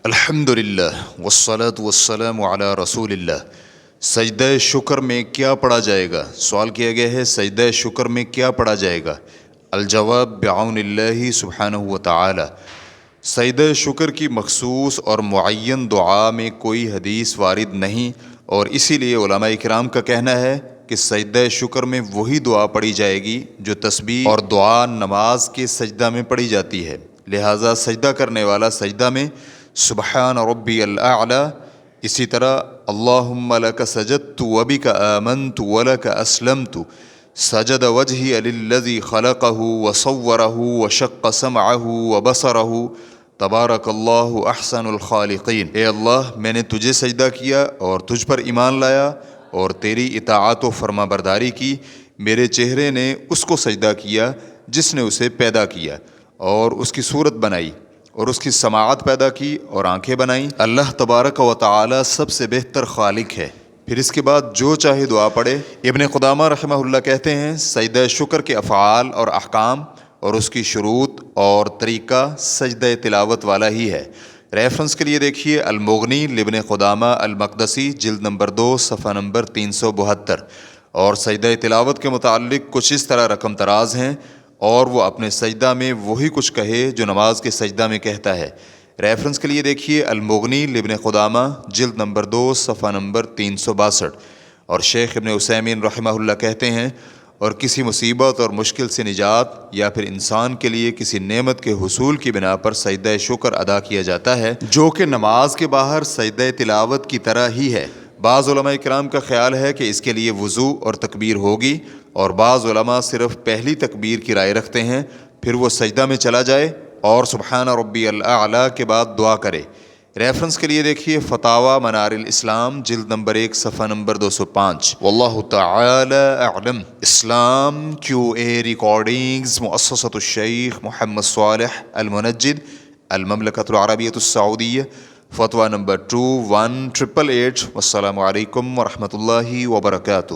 الحمدللہ والصلاة والسلام علی رسول اللہ۔ سجدہ شکر میں کیا پڑھا جائے گا؟ سوال کیا گیا ہے سجدہ شکر میں کیا پڑھا جائے گا؟ الجواب بعون اللہ سبحانہ وتعالی۔ سجدہ شکر کی مخصوص اور معین دعا میں کوئی حدیث وارد نہیں، اور اسی لیے علماء کرام کا کہنا ہے کہ سجدہ شکر میں وہی دعا پڑھی جائے گی جو تسبیح اور دعا نماز کے سجدہ میں پڑھی جاتی ہے۔ لہٰذا سجدہ کرنے والا سجدہ میں سبحان ربی الاعلی، اسی طرح اللہم لک سجدت وبک آمنت ولک اسلمت، سجد وجہی للذی خلقہ وصورہ وشق سمعہ وبصرہ تبارک اللہ احسن الخالقین۔ اے اللہ، میں نے تجھے سجدہ کیا اور تجھ پر ایمان لایا اور تیری اطاعت و فرما برداری کی۔ میرے چہرے نے اس کو سجدہ کیا جس نے اسے پیدا کیا، اور اس کی صورت بنائی، اور اس کی سماعت پیدا کی اور آنکھیں بنائیں۔ اللہ تبارک و تعالی سب سے بہتر خالق ہے۔ پھر اس کے بعد جو چاہے دعا پڑھے۔ ابن قدامہ رحمہ اللہ کہتے ہیں سجدہ شکر کے افعال اور احکام اور اس کی شروط اور طریقہ سجدہ تلاوت والا ہی ہے۔ ریفرنس کے لیے دیکھیے المغنی لابن قدامہ المقدسی، جلد نمبر 2 صفحہ نمبر 372۔ اور سجدہ تلاوت کے متعلق کچھ اس طرح رقم تراز ہیں، اور وہ اپنے سجدہ میں وہی کچھ کہے جو نماز کے سجدہ میں کہتا ہے۔ ریفرنس کے لیے دیکھیے المغنی لابن قدامہ، جلد نمبر 2 صفحہ نمبر 362۔ اور شیخ ابن عثیمین رحمہ اللہ کہتے ہیں اور کسی مصیبت اور مشکل سے نجات یا پھر انسان کے لیے کسی نعمت کے حصول کی بنا پر سجدہ شکر ادا کیا جاتا ہے، جو کہ نماز کے باہر سجدہ تلاوت کی طرح ہی ہے۔ بعض علماء کرام کا خیال ہے کہ اس کے لیے وضو اور تکبیر ہوگی، اور بعض علماء صرف پہلی تکبیر کی رائے رکھتے ہیں، پھر وہ سجدہ میں چلا جائے اور سبحان ربی الاعلی کے بعد دعا کرے۔ ریفرنس کے لیے دیکھیے فتاوی منار الاسلام، جلد نمبر 1 صفحہ نمبر 205۔ واللہ تعالی اعلم۔ اسلام QA ریکارڈنگز، مؤسسۃ الشیخ محمد صالح المنجد، المملکۃ العربیۃ السعودیہ، فتویٰ نمبر 21888۔ والسلام علیکم ورحمۃ اللہ وبرکاتہ۔